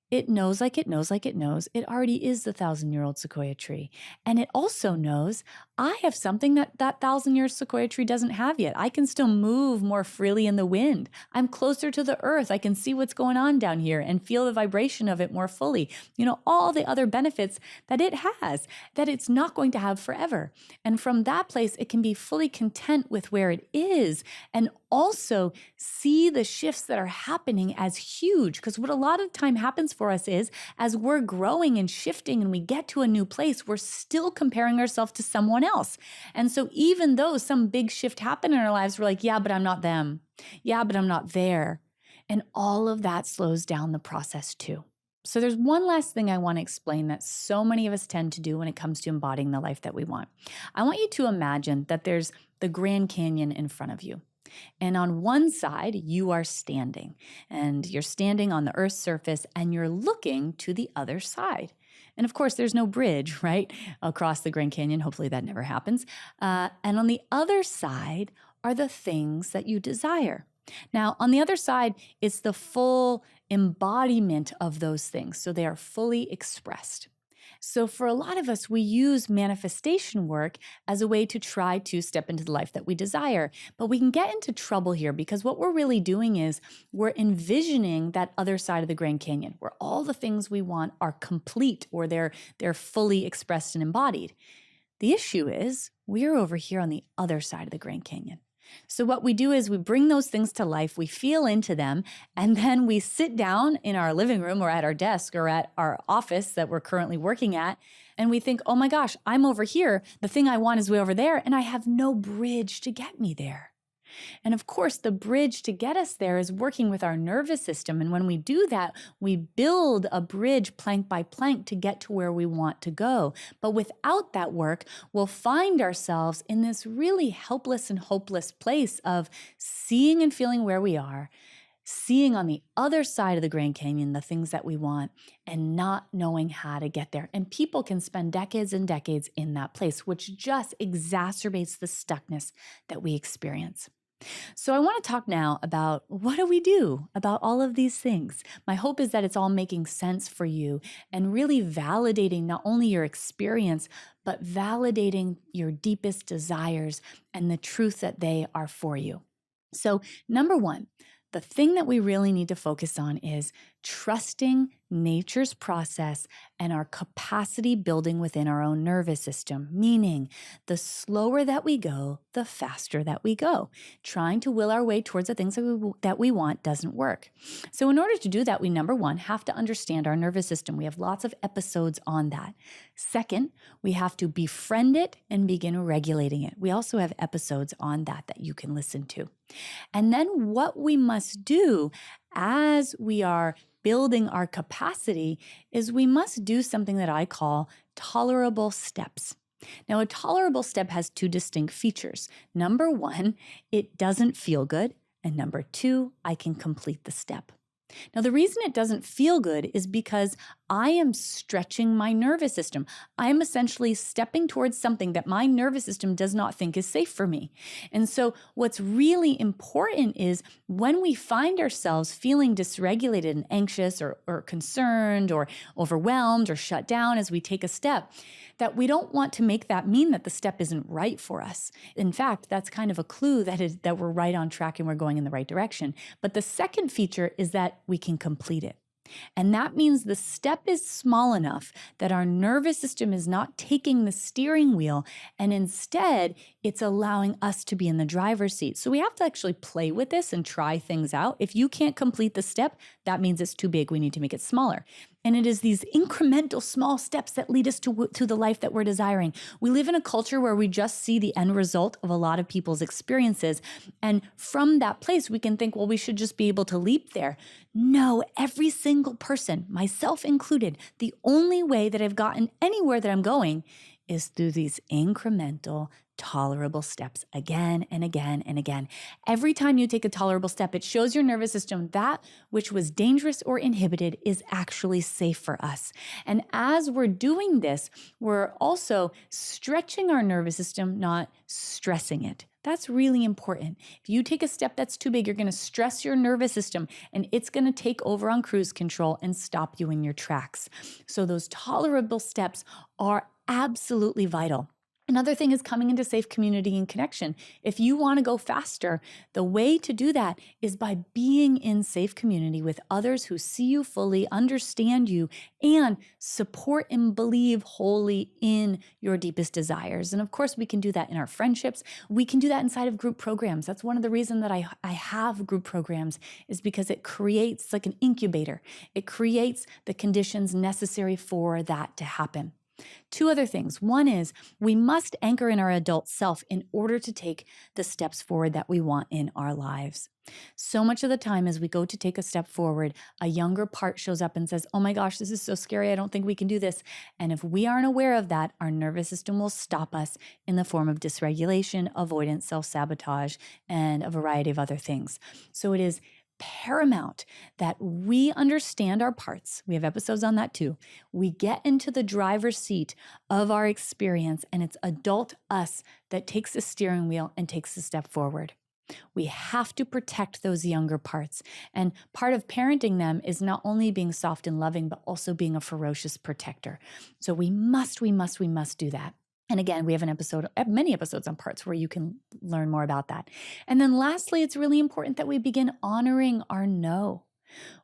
It knows like it knows like it knows. It already is the 1,000-year-old sequoia tree. And it also knows I have something that 1,000-year sequoia tree doesn't have yet. I can still move more freely in the wind. I'm closer to the earth. I can see what's going on down here and feel the vibration of it more fully. All the other benefits that it has, that it's not going to have forever. And from that place, it can be fully content with where it is and also see the shifts that are happening as huge. Because what a lot of time happens for us is as we're growing and shifting and we get to a new place, we're still comparing ourselves to someone else. And so even though some big shift happened in our lives, we're like, yeah, but I'm not them. Yeah, but I'm not there. And all of that slows down the process too. So there's one last thing I want to explain that so many of us tend to do when it comes to embodying the life that we want. I want you to imagine that there's the Grand Canyon in front of you. And on one side, you are standing, and you're standing on the Earth's surface, and you're looking to the other side. And of course, there's no bridge, right, across the Grand Canyon. Hopefully that never happens. And on the other side are the things that you desire. Now, on the other side, it's the full embodiment of those things. So they are fully expressed. So for a lot of us, we use manifestation work as a way to try to step into the life that we desire. But we can get into trouble here because what we're really doing is we're envisioning that other side of the Grand Canyon where all the things we want are complete or they're fully expressed and embodied. The issue is we're over here on the other side of the Grand Canyon. So what we do is we bring those things to life, we feel into them, and then we sit down in our living room or at our desk or at our office that we're currently working at, and we think, oh my gosh, I'm over here. The thing I want is way over there, and I have no bridge to get me there. And of course, the bridge to get us there is working with our nervous system. And when we do that, we build a bridge plank by plank to get to where we want to go. But without that work, we'll find ourselves in this really helpless and hopeless place of seeing and feeling where we are, seeing on the other side of the Grand Canyon the things that we want, and not knowing how to get there. And people can spend decades and decades in that place, which just exacerbates the stuckness that we experience. So I want to talk now about what do we do about all of these things? My hope is that it's all making sense for you and really validating not only your experience, but validating your deepest desires and the truth that they are for you. So number one, the thing that we really need to focus on is trusting nature's process and our capacity building within our own nervous system, meaning the slower that we go, the faster that we go. Trying to will our way towards the things that we want doesn't work. So in order to do that, we, number one, have to understand our nervous system. We have lots of episodes on that. Second, we have to befriend it and begin regulating it. We also have episodes on that you can listen to. And then what we must do as we are building our capacity is we must do something that I call tolerable steps. Now, a tolerable step has two distinct features. Number one, it doesn't feel good. And number two, I can complete the step. Now, the reason it doesn't feel good is because I am stretching my nervous system. I am essentially stepping towards something that my nervous system does not think is safe for me. And so what's really important is when we find ourselves feeling dysregulated and anxious or concerned or overwhelmed or shut down as we take a step, that we don't want to make that mean that the step isn't right for us. In fact, that's kind of a clue that we're right on track and we're going in the right direction. But the second feature is that we can complete it. And that means the step is small enough that our nervous system is not taking the steering wheel, and instead it's allowing us to be in the driver's seat. So we have to actually play with this and try things out. If you can't complete the step, that means it's too big. We need to make it smaller. And it is these incremental small steps that lead us to the life that we're desiring. We live in a culture where we just see the end result of a lot of people's experiences. And from that place, we can think, well, we should just be able to leap there. No, every single person, myself included, the only way that I've gotten anywhere that I'm going is through these incremental, tolerable steps again and again and again. Every time you take a tolerable step, it shows your nervous system that which was dangerous or inhibited is actually safe for us. And as we're doing this, we're also stretching our nervous system, not stressing it. That's really important. If you take a step that's too big, you're going to stress your nervous system and it's going to take over on cruise control and stop you in your tracks. So those tolerable steps are absolutely vital. Another thing is coming into safe community and connection. If you want to go faster, the way to do that is by being in safe community with others who see you fully, understand you, and support and believe wholly in your deepest desires. And of course, we can do that in our friendships. We can do that inside of group programs. That's one of the reasons that I have group programs, is because it creates like an incubator. It creates the conditions necessary for that to happen. Two other things. One is we must anchor in our adult self in order to take the steps forward that we want in our lives. So much of the time as we go to take a step forward, a younger part shows up and says, oh my gosh, this is so scary. I don't think we can do this. And if we aren't aware of that, our nervous system will stop us in the form of dysregulation, avoidance, self-sabotage, and a variety of other things. So it is paramount that we understand our parts. We have episodes on that too. We get into the driver's seat of our experience, and it's adult us that takes the steering wheel and takes the step forward. We have to protect those younger parts. And part of parenting them is not only being soft and loving, but also being a ferocious protector. So we must do that. And again, we have many episodes on parts where you can learn more about that. And then lastly, it's really important that we begin honoring our no.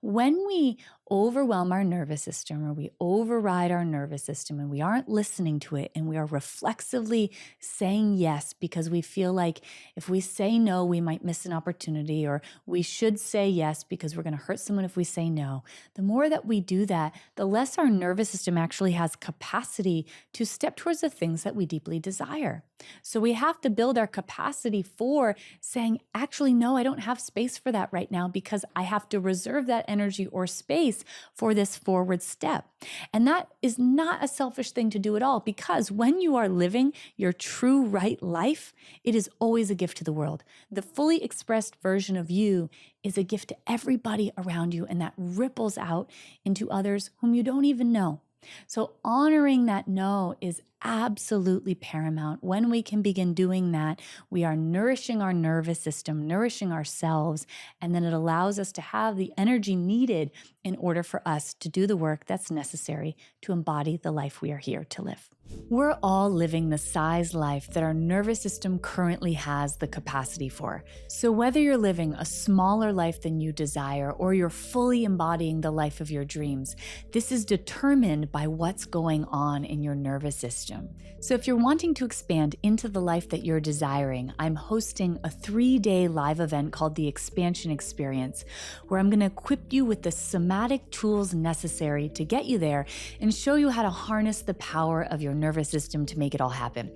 When we overwhelm our nervous system or we override our nervous system and we aren't listening to it and we are reflexively saying yes because we feel like if we say no, we might miss an opportunity, or we should say yes because we're going to hurt someone if we say no, the more that we do that, the less our nervous system actually has capacity to step towards the things that we deeply desire. So we have to build our capacity for saying, actually, no, I don't have space for that right now because I have to reserve that energy or space for this forward step. And that is not a selfish thing to do at all, because when you are living your true right life, it is always a gift to the world. The fully expressed version of you is a gift to everybody around you, and that ripples out into others whom you don't even know. So honoring that no is absolutely paramount. When we can begin doing that, we are nourishing our nervous system, nourishing ourselves, and then it allows us to have the energy needed in order for us to do the work that's necessary to embody the life we are here to live. We're all living the size life that our nervous system currently has the capacity for. So whether you're living a smaller life than you desire or you're fully embodying the life of your dreams, this is determined by what's going on in your nervous system. So if you're wanting to expand into the life that you're desiring, I'm hosting a 3-day live event called the Expansion Experience, where I'm going to equip you with the somatic tools necessary to get you there and show you how to harness the power of your nervous system to make it all happen.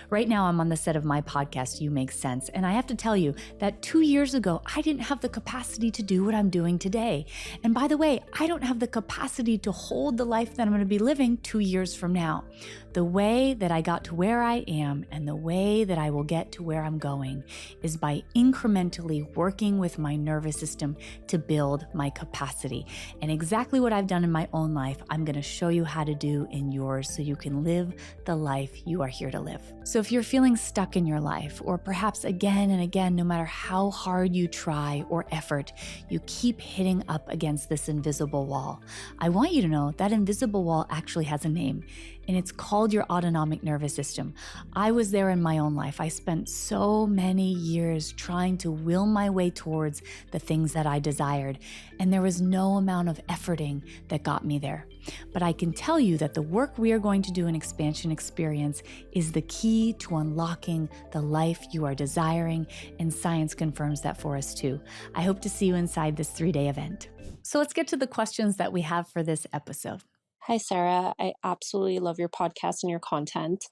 Right now, I'm on the set of my podcast, You Make Sense, and I have to tell you that 2 years ago, I didn't have the capacity to do what I'm doing today. And by the way, I don't have the capacity to hold the life that I'm going to be living 2 years from now. The way way that I got to where I am and the way that I will get to where I'm going is by incrementally working with my nervous system to build my capacity. And exactly what I've done in my own life, I'm going to show you how to do in yours so you can live the life you are here to live. So if you're feeling stuck in your life, or perhaps again and again, no matter how hard you try or effort, you keep hitting up against this invisible wall, I want you to know that invisible wall actually has a name, and it's called your autonomic nervous system. I was there in my own life. I spent so many years trying to will my way towards the things that I desired, and there was no amount of efforting that got me there. But I can tell you that the work we are going to do in Expansion Experience is the key to unlocking the life you are desiring, and science confirms that for us too. I hope to see you inside this 3-day event. So let's get to the questions that we have for this episode. Hi, Sarah. I absolutely love your podcast and your content.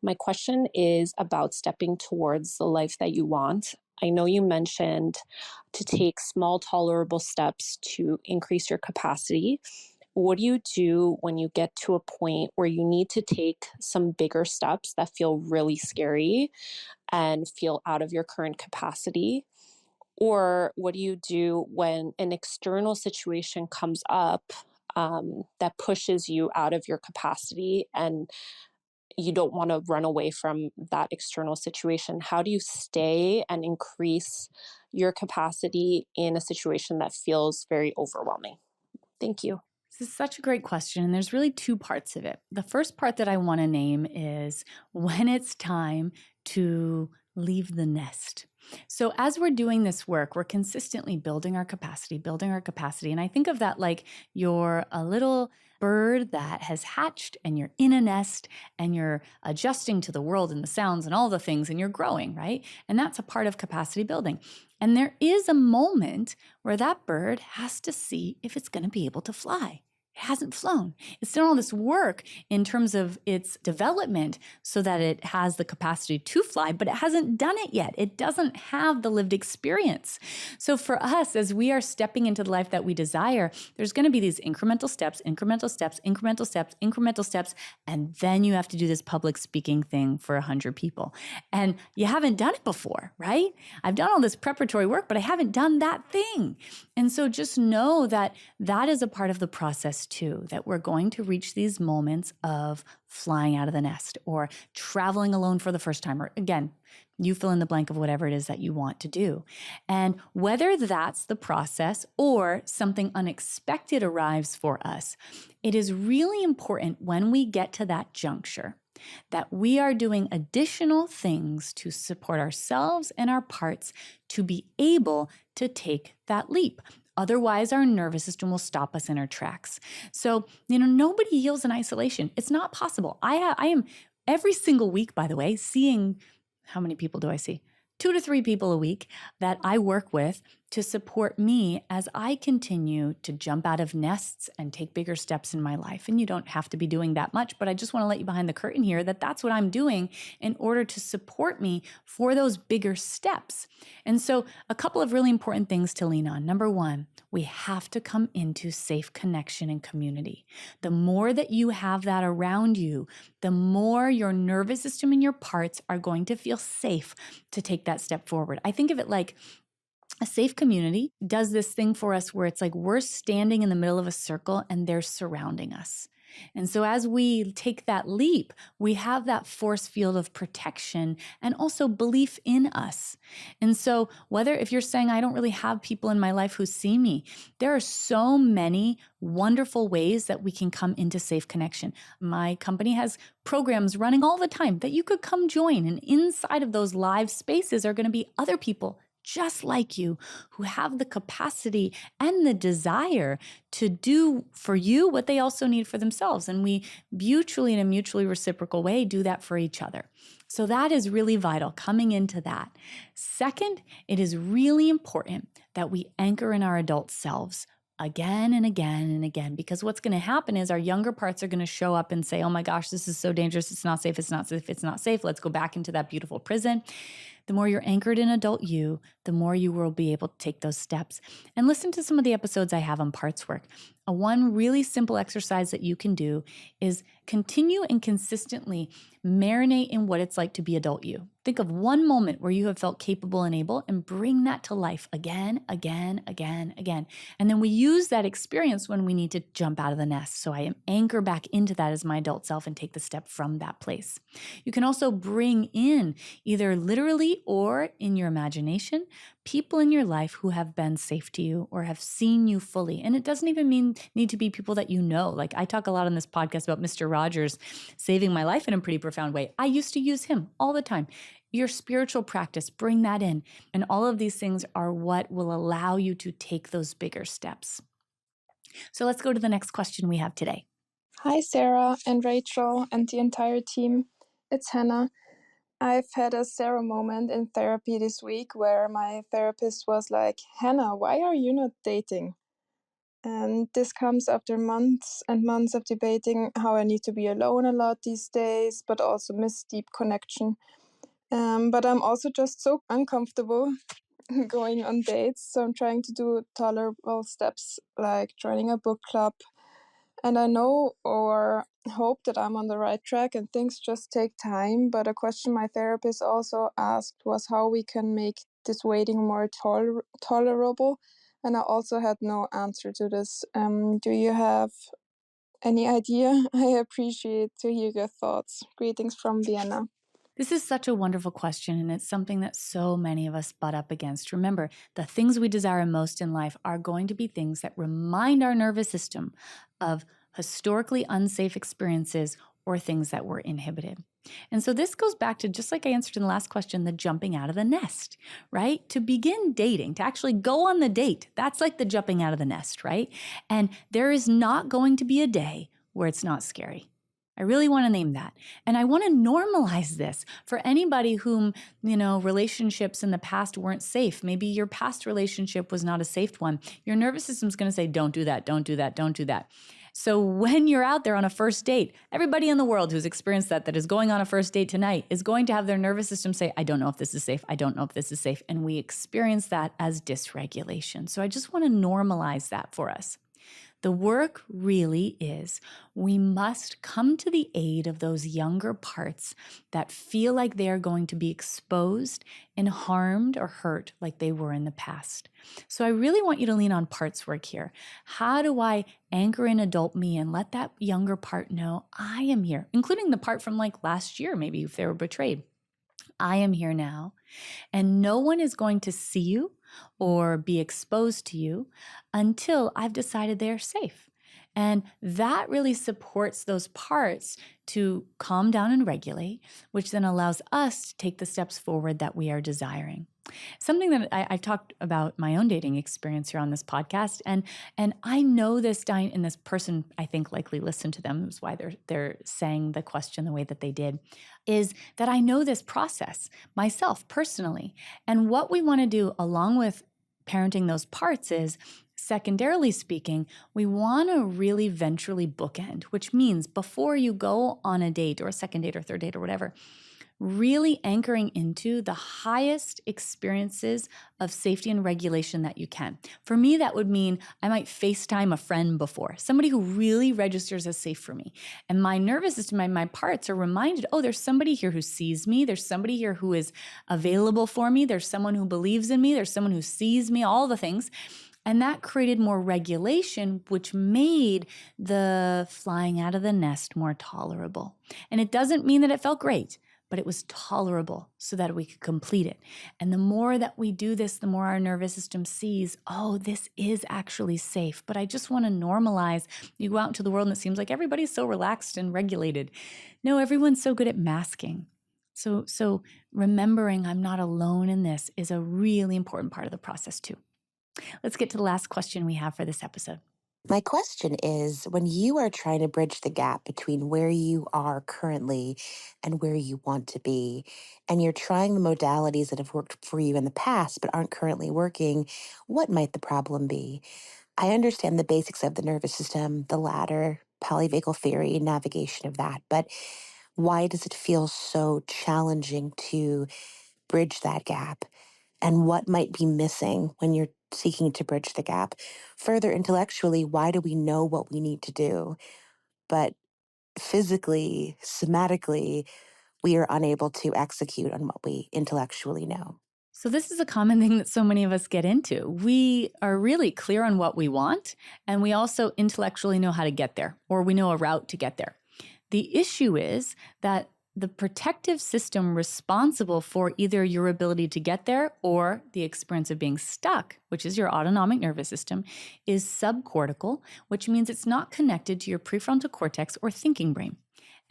My question is about stepping towards the life that you want. I know you mentioned to take small, tolerable steps to increase your capacity. What do you do when you get to a point where you need to take some bigger steps that feel really scary and feel out of your current capacity? Or what do you do when an external situation comes up that pushes you out of your capacity and you don't want to run away from that external situation? How do you stay and increase your capacity in a situation that feels very overwhelming? Thank you. This is such a great question, and there's really 2 parts of it. The first part that I want to name is when it's time to leave the nest. So as we're doing this work, we're consistently building our capacity. And I think of that like you're a little bird that has hatched and you're in a nest and you're adjusting to the world and the sounds and all the things and you're growing, right? And that's a part of capacity building. And there is a moment where that bird has to see if it's going to be able to fly. It hasn't flown. It's done all this work in terms of its development so that it has the capacity to fly, but it hasn't done it yet. It doesn't have the lived experience. So for us, as we are stepping into the life that we desire, there's going to be these incremental steps, and then you have to do this public speaking thing for 100 people. And you haven't done it before, right? I've done all this preparatory work, but I haven't done that thing. And so just know that that is a part of the process too, that we're going to reach these moments of flying out of the nest or traveling alone for the first time, or again, you fill in the blank of whatever it is that you want to do. And whether that's the process or something unexpected arrives for us, it is really important when we get to that juncture that we are doing additional things to support ourselves and our parts to be able to take that leap. Otherwise, our nervous system will stop us in our tracks. So, nobody heals in isolation. It's not possible. I am every single week, by the way, seeing, how many people do I see? 2 to 3 people a week that I work with to support me as I continue to jump out of nests and take bigger steps in my life. And you don't have to be doing that much, but I just want to let you behind the curtain here that that's what I'm doing in order to support me for those bigger steps. And so a couple of really important things to lean on. Number 1, we have to come into safe connection and community. The more that you have that around you, the more your nervous system and your parts are going to feel safe to take that step forward. I think of it like a safe community does this thing for us where it's like we're standing in the middle of a circle and they're surrounding us. And so as we take that leap, we have that force field of protection and also belief in us. And so if you're saying, I don't really have people in my life who see me, there are so many wonderful ways that we can come into safe connection. My company has programs running all the time that you could come join. And inside of those live spaces are going to be other people just like you who have the capacity and the desire to do for you what they also need for themselves. And we mutually, in a mutually reciprocal way, do that for each other. So that is really vital coming into that. Second, it is really important that we anchor in our adult selves again and again and again, because what's going to happen is our younger parts are going to show up and say, oh my gosh, this is so dangerous. It's not safe. It's not safe. It's not safe. Let's go back into that beautiful prison. The more you're anchored in adult you, the more you will be able to take those steps. And listen to some of the episodes I have on parts work. One really simple exercise that you can do is continue and consistently marinate in what it's like to be adult you. Think of one moment where you have felt capable and able and bring that to life again. And then we use that experience when we need to jump out of the nest. So I anchor back into that as my adult self and take the step from that place. You can also bring in, either literally or in your imagination, people in your life who have been safe to you or have seen you fully. And it doesn't even need to be people that you know. Like I talk a lot on this podcast about Mr. Rogers saving my life in a pretty profound way. I used to use him all the time. Your spiritual practice, bring that in. And all of these things are what will allow you to take those bigger steps. So let's go to the next question we have today. Hi, Sarah and Rachel and the entire team. It's Hannah. I've had a Sarah moment in therapy this week where my therapist was like, Hannah, why are you not dating? And this comes after months and months of debating how I need to be alone a lot these days, but also miss deep connection. But I'm also just so uncomfortable going on dates. So I'm trying to do tolerable steps like joining a book club. And I know or hope that I'm on the right track and things just take time. But a question my therapist also asked was how we can make this waiting more tolerable. And I also had no answer to this. Do you have any idea? I appreciate to hear your thoughts. Greetings from Vienna. This is such a wonderful question, and it's something that so many of us butt up against. Remember, the things we desire most in life are going to be things that remind our nervous system of historically unsafe experiences or things that were inhibited. And so this goes back to, just like I answered in the last question, the jumping out of the nest, right? To begin dating, to actually go on the date, that's like the jumping out of the nest, right? And there is not going to be a day where it's not scary. I really want to name that. And I want to normalize this for anybody whom, relationships in the past weren't safe. Maybe your past relationship was not a safe one. Your nervous system's going to say, don't do that, don't do that, don't do that. So when you're out there on a first date, everybody in the world who's experienced that is going on a first date tonight is going to have their nervous system say, I don't know if this is safe. I don't know if this is safe. And we experience that as dysregulation. So I just want to normalize that for us. The work really is we must come to the aid of those younger parts that feel like they are going to be exposed and harmed or hurt like they were in the past. So I really want you to lean on parts work here. How do I anchor in adult me and let that younger part know I am here, including the part from like last year, maybe if they were betrayed. I am here now, and no one is going to see you or be exposed to you until I've decided they're safe. And that really supports those parts to calm down and regulate, which then allows us to take the steps forward that we are desiring. Something that I've talked about my own dating experience here on this podcast, and I know this, and this person I think likely listened to them, is why they're saying the question the way that they did, is that I know this process myself personally. And what we want to do along with parenting those parts is, secondarily speaking, we want to really ventrally bookend, which means before you go on a date or a second date or third date or whatever, really anchoring into the highest experiences of safety and regulation that you can. For me, that would mean I might FaceTime a friend before, somebody who really registers as safe for me. And my nervous system and my parts are reminded, oh, there's somebody here who sees me. There's somebody here who is available for me. There's someone who believes in me. There's someone who sees me, all the things. And that created more regulation, which made the flying out of the nest more tolerable. And it doesn't mean that it felt great, but it was tolerable so that we could complete it. And the more that we do this, the more our nervous system sees, oh, this is actually safe. But I just want to normalize. You go out into the world and it seems like everybody's so relaxed and regulated. No, everyone's so good at masking. So remembering I'm not alone in this is a really important part of the process too. Let's get to the last question we have for this episode. My question is, when you are trying to bridge the gap between where you are currently and where you want to be, and you're trying the modalities that have worked for you in the past but aren't currently working, what might the problem be? I understand the basics of the nervous system, the ladder, polyvagal theory, navigation of that, but why does it feel so challenging to bridge that gap and what might be missing when you're seeking to bridge the gap. Further, intellectually, why do we know what we need to do? But physically, somatically, we are unable to execute on what we intellectually know. So this is a common thing that so many of us get into. We are really clear on what we want, and we also intellectually know how to get there, or we know a route to get there. The issue is that the protective system responsible for either your ability to get there or the experience of being stuck, which is your autonomic nervous system, is subcortical, which means it's not connected to your prefrontal cortex or thinking brain.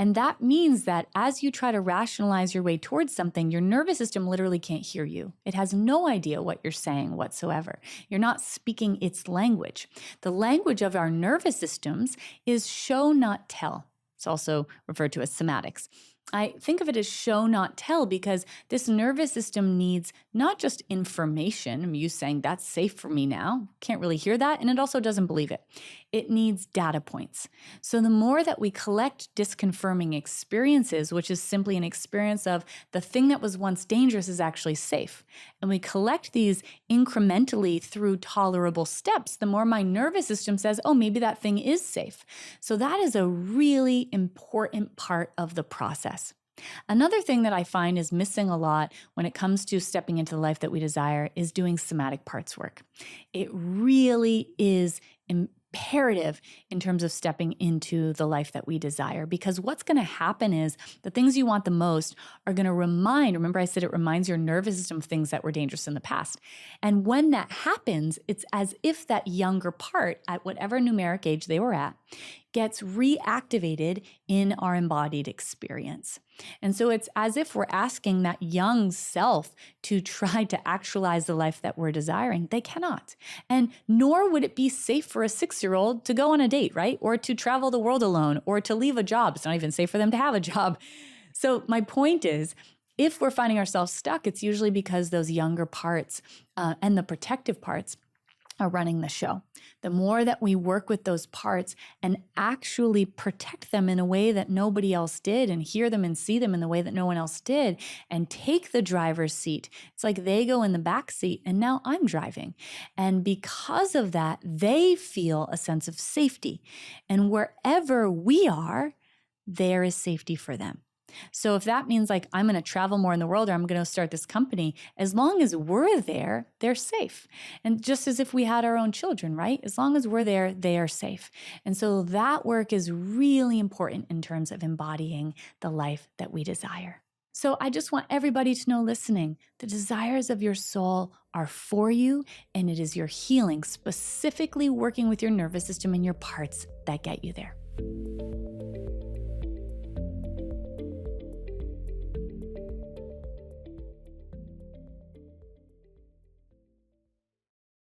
And that means that as you try to rationalize your way towards something, your nervous system literally can't hear you. It has no idea what you're saying whatsoever. You're not speaking its language. The language of our nervous systems is show, not tell. It's also referred to as somatics. I think of it as show, not tell, because this nervous system needs not just information, you saying that's safe for me now, can't really hear that, and it also doesn't believe it. It needs data points. So the more that we collect disconfirming experiences, which is simply an experience of the thing that was once dangerous is actually safe, and we collect these incrementally through tolerable steps, the more my nervous system says, oh, maybe that thing is safe. So that is a really important part of the process. Another thing that I find is missing a lot when it comes to stepping into the life that we desire is doing somatic parts work. It really is imperative in terms of stepping into the life that we desire, because what's going to happen is the things you want the most are going to remember I said it reminds your nervous system of things that were dangerous in the past. And when that happens, it's as if that younger part at whatever numeric age they were at gets reactivated in our embodied experience. And so it's as if we're asking that young self to try to actualize the life that we're desiring. They cannot. And nor would it be safe for a 6-year-old to go on a date, right? Or to travel the world alone, or to leave a job. It's not even safe for them to have a job. So my point is, if we're finding ourselves stuck, it's usually because those younger parts and the protective parts are running the show. The more that we work with those parts and actually protect them in a way that nobody else did, and hear them and see them in the way that no one else did, and take the driver's seat, it's like they go in the back seat and now I'm driving. And because of that, they feel a sense of safety. And wherever we are, there is safety for them. So if that means like I'm going to travel more in the world, or I'm going to start this company, as long as we're there, they're safe. And just as if we had our own children, right? As long as we're there, they are safe. And so that work is really important in terms of embodying the life that we desire. So I just want everybody to know listening, the desires of your soul are for you, and it is your healing, specifically working with your nervous system and your parts, that get you there.